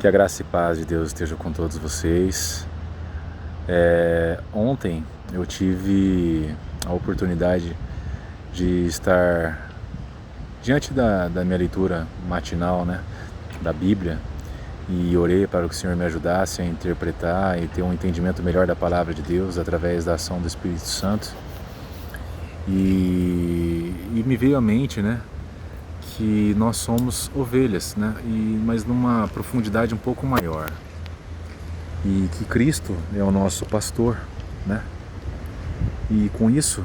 Que a graça e paz de Deus esteja com todos vocês. Ontem eu tive a oportunidade de estar diante da minha leitura matinal, da Bíblia, e orei para que o Senhor me ajudasse a interpretar e ter um entendimento melhor da Palavra de Deus através da ação do Espírito Santo. E me veio à mente, que nós somos ovelhas, mas numa profundidade um pouco maior. E que Cristo é o nosso pastor, E com isso,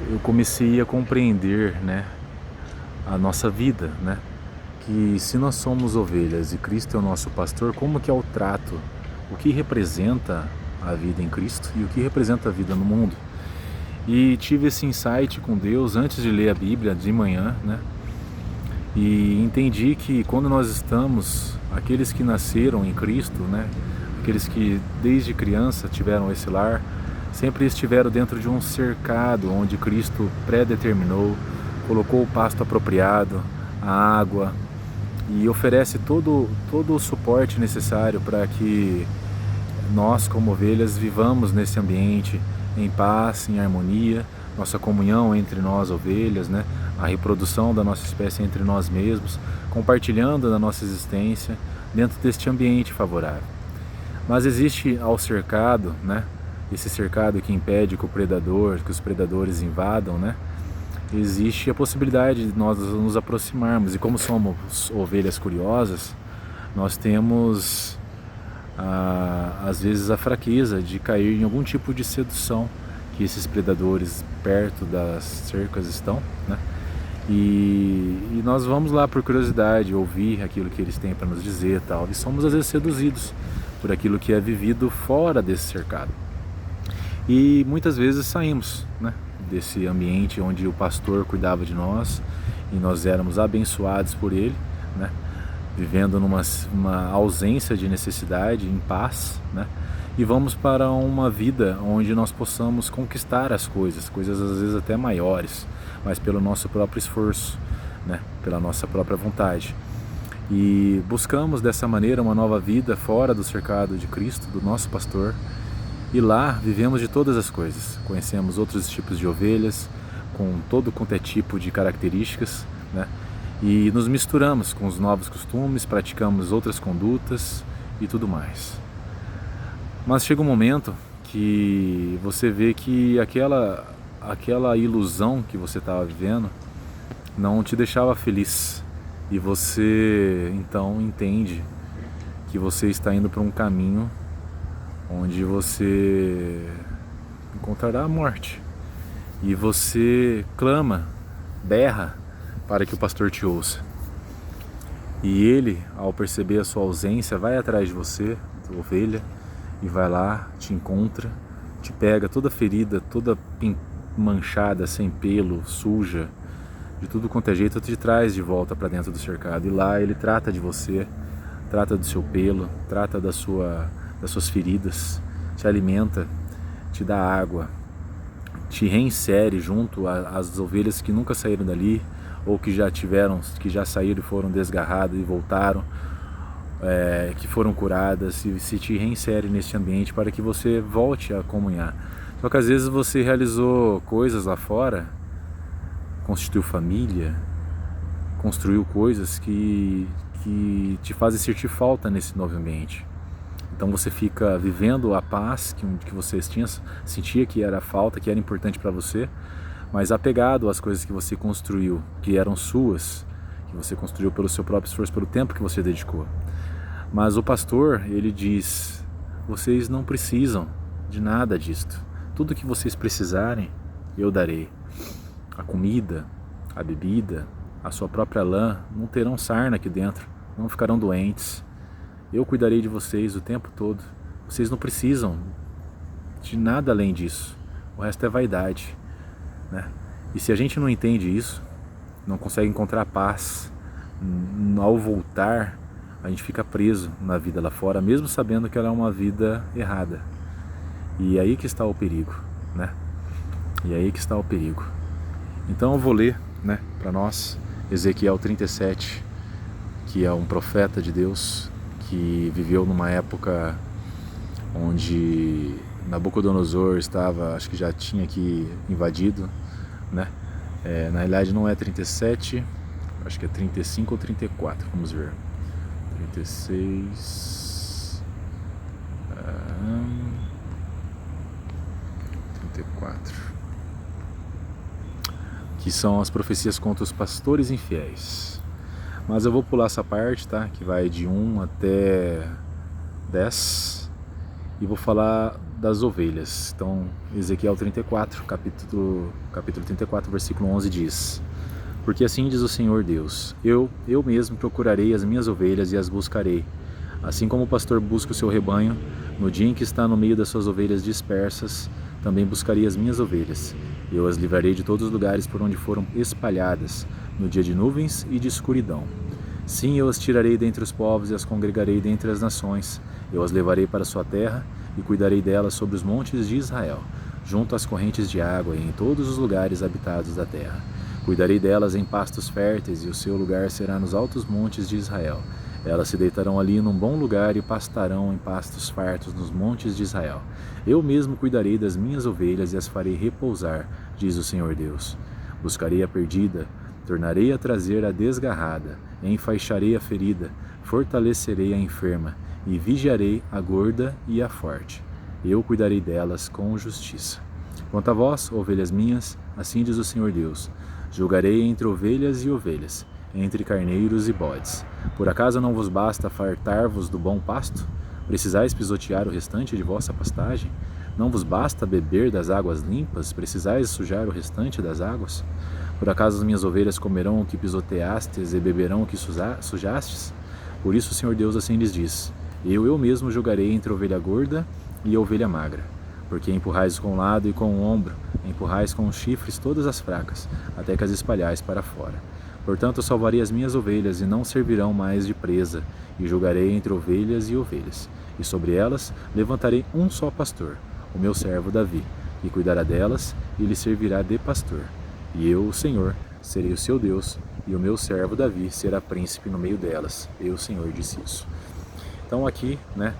eu comecei a compreender, a nossa vida, Que se nós somos ovelhas e Cristo é o nosso pastor, como que é o trato, o que representa a vida em Cristo e o que representa a vida no mundo. E tive esse insight com Deus antes de ler a Bíblia de manhã, E entendi que quando nós estamos, aqueles que nasceram em Cristo, aqueles que desde criança tiveram esse lar, sempre estiveram dentro de um cercado onde Cristo predeterminou, colocou o pasto apropriado, a água, e oferece todo o suporte necessário para que nós, como ovelhas, vivamos nesse ambiente em paz, em harmonia, nossa comunhão entre nós, ovelhas, a reprodução da nossa espécie entre nós mesmos, compartilhando da nossa existência dentro deste ambiente favorável. Mas existe ao cercado, esse cercado que impede que os predadores invadam, existe a possibilidade de nós nos aproximarmos, e como somos ovelhas curiosas, nós temos às vezes a fraqueza de cair em algum tipo de sedução que esses predadores perto das cercas estão, E nós vamos lá por curiosidade, ouvir aquilo que eles têm para nos dizer, tal, e somos às vezes seduzidos por aquilo que é vivido fora desse cercado. E muitas vezes saímos, desse ambiente onde o pastor cuidava de nós e nós éramos abençoados por ele, vivendo numa ausência de necessidade, em paz, E vamos para uma vida onde nós possamos conquistar as coisas às vezes até maiores, mas pelo nosso próprio esforço, pela nossa própria vontade. E buscamos dessa maneira uma nova vida fora do cercado de Cristo, do nosso pastor, e lá vivemos de todas as coisas. Conhecemos outros tipos de ovelhas, com todo quanto é tipo de características, E nos misturamos com os novos costumes, praticamos outras condutas e tudo mais. Mas chega um momento que você vê que aquela ilusão que você estava vivendo não te deixava feliz. E você então entende que você está indo para um caminho onde você encontrará a morte. E você clama, berra para que o pastor te ouça. E ele, ao perceber a sua ausência, vai atrás de você, tua ovelha, e vai lá, te encontra, te pega toda ferida, toda manchada, sem pelo, suja, de tudo quanto é jeito, te traz de volta para dentro do cercado. E lá ele trata de você, trata do seu pelo, trata das suas feridas, te alimenta, te dá água, te reinsere junto às ovelhas que nunca saíram dali, ou que já saíram e foram desgarradas e voltaram, que foram curadas, e se te reinsere neste ambiente para que você volte a comunhar. Só que às vezes você realizou coisas lá fora, constituiu família, construiu coisas que te fazem sentir falta nesse novo ambiente. Então você fica vivendo a paz que você sentia que era falta, que era importante para você, mas apegado às coisas que você construiu, que eram suas, que você construiu pelo seu próprio esforço, pelo tempo que você dedicou. Mas o pastor, ele diz: vocês não precisam de nada disto. Tudo que vocês precisarem, eu darei. A comida, a bebida, a sua própria lã, não terão sarna aqui dentro, não ficarão doentes. Eu cuidarei de vocês o tempo todo. Vocês não precisam de nada além disso. O resto é vaidade. E se a gente não entende isso, não consegue encontrar paz, ao voltar, a gente fica preso na vida lá fora, mesmo sabendo que ela é uma vida errada. E aí que está o perigo, E aí que está o perigo. Então eu vou ler, para nós Ezequiel 37, que é um profeta de Deus, que viveu numa época onde Nabucodonosor estava, acho que já tinha aqui invadido, né? Na realidade não é 37, acho que é 35 ou 34, vamos ver. 36... 34. Que são as profecias contra os pastores infiéis. Mas eu vou pular essa parte, tá? Que vai de 1 até 10. E vou falar das ovelhas. Então, Ezequiel 34, capítulo 34, versículo 11 diz: Porque assim diz o Senhor Deus, eu mesmo procurarei as minhas ovelhas e as buscarei. Assim como o pastor busca o seu rebanho, no dia em que está no meio das suas ovelhas dispersas, também buscarei as minhas ovelhas. Eu as livrarei de todos os lugares por onde foram espalhadas, no dia de nuvens e de escuridão. Sim, eu as tirarei dentre os povos e as congregarei dentre as nações. Eu as levarei para a sua terra e cuidarei delas sobre os montes de Israel, junto às correntes de água e em todos os lugares habitados da terra. Cuidarei delas em pastos férteis e o seu lugar será nos altos montes de Israel. Elas se deitarão ali num bom lugar e pastarão em pastos fartos nos montes de Israel. Eu mesmo cuidarei das minhas ovelhas e as farei repousar, diz o Senhor Deus. Buscarei a perdida, tornarei a trazer a desgarrada, enfaixarei a ferida, fortalecerei a enferma e vigiarei a gorda e a forte. Eu cuidarei delas com justiça. Quanto a vós, ovelhas minhas, assim diz o Senhor Deus, julgarei entre ovelhas e ovelhas, entre carneiros e bodes. Por acaso não vos basta fartar-vos do bom pasto? Precisais pisotear o restante de vossa pastagem? Não vos basta beber das águas limpas? Precisais sujar o restante das águas? Por acaso as minhas ovelhas comerão o que pisoteastes e beberão o que sujastes? Por isso o Senhor Deus assim lhes diz: Eu mesmo julgarei entre a ovelha gorda e a ovelha magra. Porque empurrais com um lado e com o ombro, empurrais com os chifres todas as fracas, até que as espalhais para fora. Portanto, salvarei as minhas ovelhas e não servirão mais de presa, e julgarei entre ovelhas e ovelhas. E sobre elas levantarei um só pastor, o meu servo Davi, que cuidará delas e lhe servirá de pastor. E eu, o Senhor, serei o seu Deus, e o meu servo Davi será príncipe no meio delas. Eu, o Senhor, disse isso. Então aqui, né,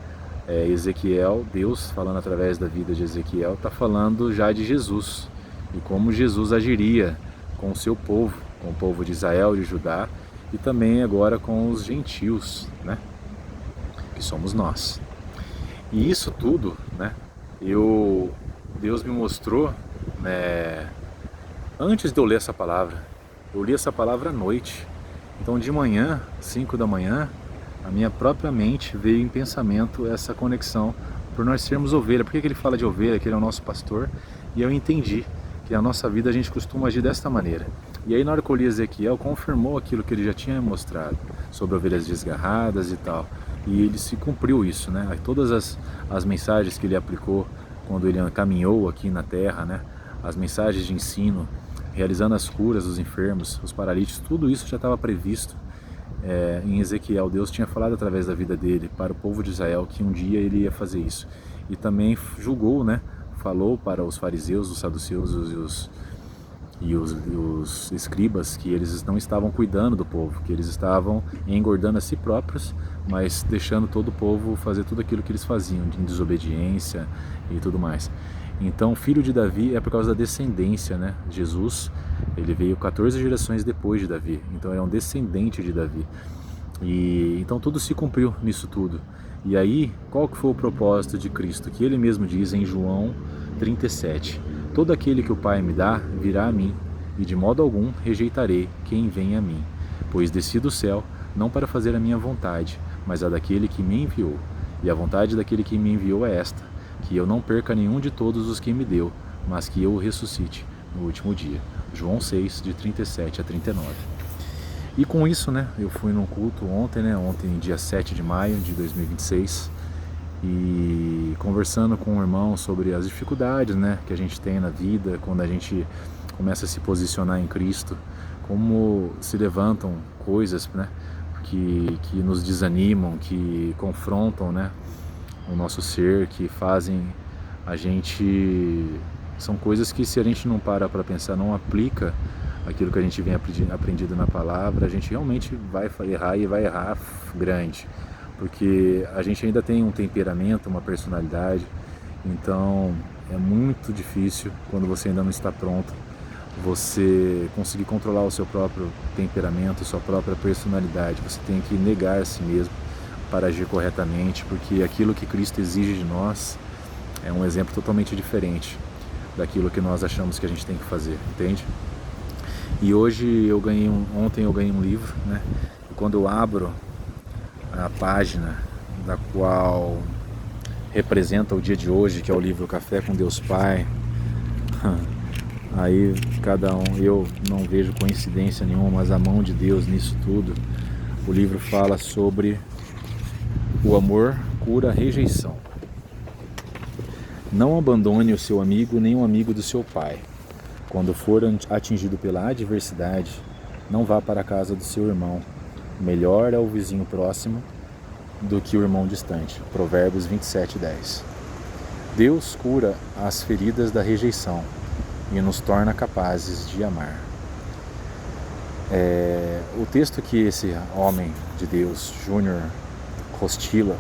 Ezequiel, Deus falando através da vida de Ezequiel, está falando já de Jesus, e como Jesus agiria com o seu povo, com o povo de Israel, de Judá, e também agora com os gentios, né, que somos nós. E isso tudo, né, Deus me mostrou, né, antes de eu ler essa palavra. Eu li essa palavra à noite. Então de manhã, 5 da manhã, a minha própria mente veio em pensamento essa conexão por nós sermos ovelha. Por que ele fala de ovelha? Que ele é o nosso pastor. E eu entendi que na nossa vida a gente costuma agir desta maneira. E aí na hora que eu li Ezequiel, confirmou aquilo que ele já tinha mostrado sobre ovelhas desgarradas e tal. E ele se cumpriu isso, né? Aí todas as mensagens que ele aplicou quando ele caminhou aqui na terra, né? As mensagens de ensino, realizando as curas dos enfermos, os paralíticos, tudo isso já estava previsto em Ezequiel. Deus tinha falado através da vida dele para o povo de Israel que um dia ele ia fazer isso. E também julgou, né? Falou para os fariseus, os saduceus e os escribas que eles não estavam cuidando do povo, que eles estavam engordando a si próprios, mas deixando todo o povo fazer tudo aquilo que eles faziam, de desobediência e tudo mais. Então, filho de Davi é por causa da descendência, né? Jesus, ele veio 14 gerações depois de Davi, então é um descendente de Davi. E então tudo se cumpriu nisso tudo. E aí, qual que foi o propósito de Cristo? Que ele mesmo diz em João 37: Todo aquele que o Pai me dá virá a mim, e de modo algum rejeitarei quem vem a mim. Pois desci do céu, não para fazer a minha vontade, mas a daquele que me enviou. E a vontade daquele que me enviou é esta: que eu não perca nenhum de todos os que me deu, mas que eu o ressuscite no último dia. João 6, de 37 a 39. E com isso, né, eu fui num culto ontem, dia 7 de maio de 2026, e conversando com um irmão sobre as dificuldades, né, que a gente tem na vida, quando a gente começa a se posicionar em Cristo, como se levantam coisas, né, que nos desanimam, que confrontam, né, o nosso ser, que fazem a gente... São coisas que, se a gente não para pensar, não aplica aquilo que a gente vem aprendido na palavra, a gente realmente vai errar e vai errar grande, porque a gente ainda tem um temperamento, uma personalidade, então é muito difícil quando você ainda não está pronto, você conseguir controlar o seu próprio temperamento, sua própria personalidade. Você tem que negar a si mesmo para agir corretamente, porque aquilo que Cristo exige de nós é um exemplo totalmente diferente daquilo que nós achamos que a gente tem que fazer, entende? E hoje ontem eu ganhei um livro, né? E quando eu abro a página da qual representa o dia de hoje, que é o livro Café com Deus Pai, aí eu não vejo coincidência nenhuma, mas a mão de Deus nisso tudo. O livro fala sobre o amor cura a rejeição. Não abandone o seu amigo nem o amigo do seu pai. Quando for atingido pela adversidade, não vá para a casa do seu irmão. Melhor é o vizinho próximo do que o irmão distante. Provérbios 27:10. Deus cura as feridas da rejeição e nos torna capazes de amar. O texto que esse homem de Deus, Júnior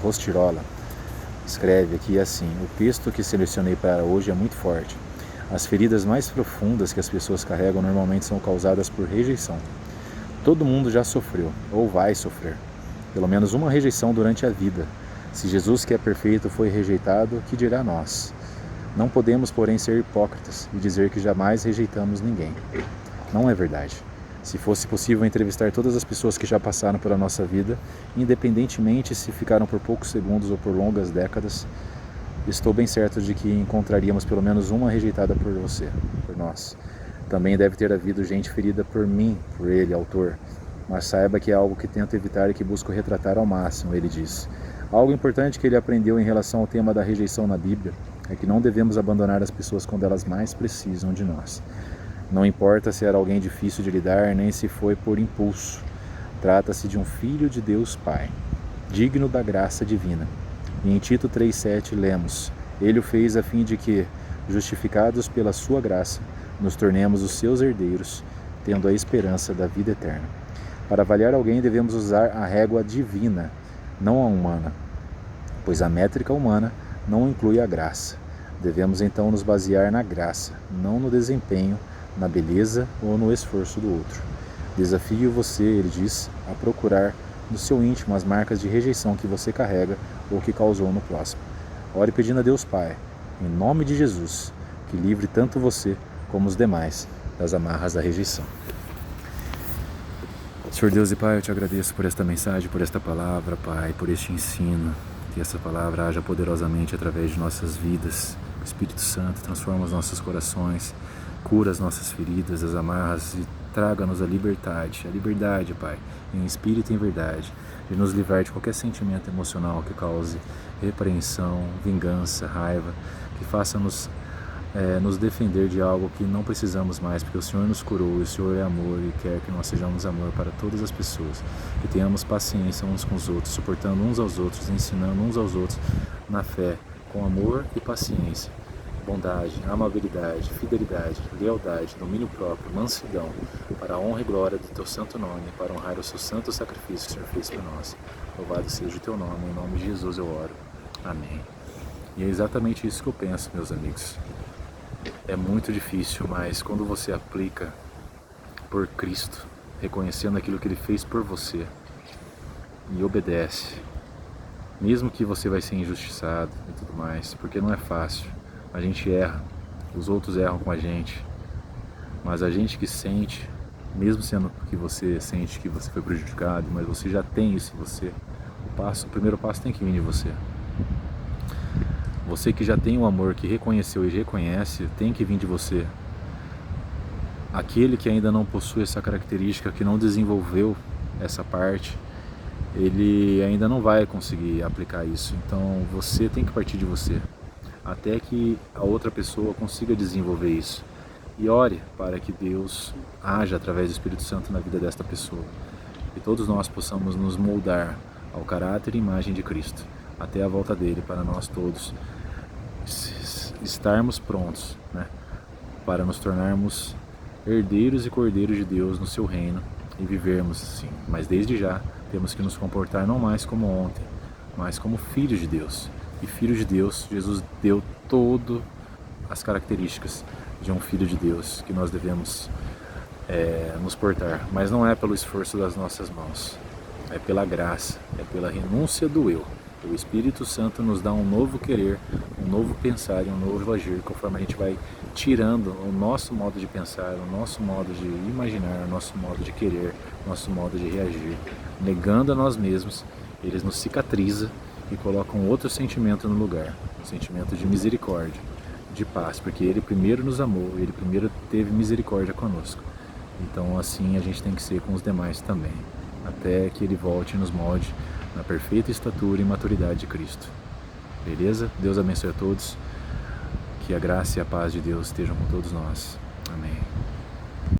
Rostirola, escreve aqui é assim: o texto que selecionei para hoje é muito forte. As feridas mais profundas que as pessoas carregam normalmente são causadas por rejeição. Todo mundo já sofreu, ou vai sofrer, pelo menos uma rejeição durante a vida. Se Jesus, que é perfeito, foi rejeitado, que dirá nós? Não podemos, porém, ser hipócritas e dizer que jamais rejeitamos ninguém. Não é verdade. Se fosse possível entrevistar todas as pessoas que já passaram pela nossa vida, independentemente se ficaram por poucos segundos ou por longas décadas, estou bem certo de que encontraríamos pelo menos uma rejeitada por você, por nós. Também deve ter havido gente ferida por mim, por ele, autor. Mas saiba que é algo que tento evitar e que busco retratar ao máximo, ele diz. Algo importante que ele aprendeu em relação ao tema da rejeição na Bíblia é que não devemos abandonar as pessoas quando elas mais precisam de nós. Não importa se era alguém difícil de lidar, nem se foi por impulso. Trata-se de um filho de Deus Pai, digno da graça divina. E em Tito 3,7 lemos: Ele o fez a fim de que, justificados pela sua graça, nos tornemos os seus herdeiros, tendo a esperança da vida eterna. Para avaliar alguém devemos usar a régua divina, não a humana, pois a métrica humana não inclui a graça. Devemos então nos basear na graça, não no desempenho, na beleza ou no esforço do outro. Desafio você, ele diz, a procurar no seu íntimo as marcas de rejeição que você carrega ou que causou no próximo. Ore pedindo a Deus Pai, em nome de Jesus, que livre tanto você como os demais das amarras da rejeição. Senhor Deus e Pai, eu te agradeço por esta mensagem, por esta palavra, Pai, por este ensino. Que essa palavra haja poderosamente através de nossas vidas. O Espírito Santo transforma os nossos corações, cura as nossas feridas, as amarras e traga-nos a liberdade, Pai, em espírito e em verdade, de nos livrar de qualquer sentimento emocional que cause repreensão, vingança, raiva, que faça-nos nos defender de algo que não precisamos mais, porque o Senhor nos curou, e o Senhor é amor e quer que nós sejamos amor para todas as pessoas, que tenhamos paciência uns com os outros, suportando uns aos outros, ensinando uns aos outros na fé, com amor e paciência, bondade, amabilidade, fidelidade, lealdade, domínio próprio, mansidão, para a honra e glória do Teu santo nome, para honrar o Seu santo sacrifício que o Senhor fez por nós. Louvado seja o Teu nome, em nome de Jesus eu oro. Amém. E é exatamente isso que eu penso, meus amigos. É muito difícil, mas quando você aplica por Cristo, reconhecendo aquilo que Ele fez por você e obedece, mesmo que você vai ser injustiçado e tudo mais, porque não é fácil, a gente erra, os outros erram com a gente, mas a gente que sente, mesmo sendo que você sente que você foi prejudicado, mas você já tem isso em você, o primeiro passo tem que vir de você. Você que já tem o amor, que reconheceu e reconhece, tem que vir de você. Aquele que ainda não possui essa característica, que não desenvolveu essa parte, ele ainda não vai conseguir aplicar isso. Então você tem que partir de você, até que a outra pessoa consiga desenvolver isso. E ore para que Deus haja através do Espírito Santo na vida desta pessoa. E todos nós possamos nos moldar ao caráter e imagem de Cristo, até a volta dele, para nós todos estarmos prontos, né, para nos tornarmos herdeiros e cordeiros de Deus no seu reino e vivermos assim. Mas desde já temos que nos comportar não mais como ontem, mas como filhos de Deus. E filho de Deus, Jesus deu todas as características de um filho de Deus que nós devemos nos portar. Mas não é pelo esforço das nossas mãos, é pela graça, é pela renúncia do eu. O Espírito Santo nos dá um novo querer, um novo pensar e um novo agir, conforme a gente vai tirando o nosso modo de pensar, o nosso modo de imaginar, o nosso modo de querer, o nosso modo de reagir, negando a nós mesmos. Eles nos cicatriza e colocam outro sentimento no lugar, um sentimento de misericórdia, de paz, porque Ele primeiro nos amou, Ele primeiro teve misericórdia conosco. Então assim a gente tem que ser com os demais também, até que Ele volte e nos molde na perfeita estatura e maturidade de Cristo. Beleza? Deus abençoe a todos. Que a graça e a paz de Deus estejam com todos nós. Amém.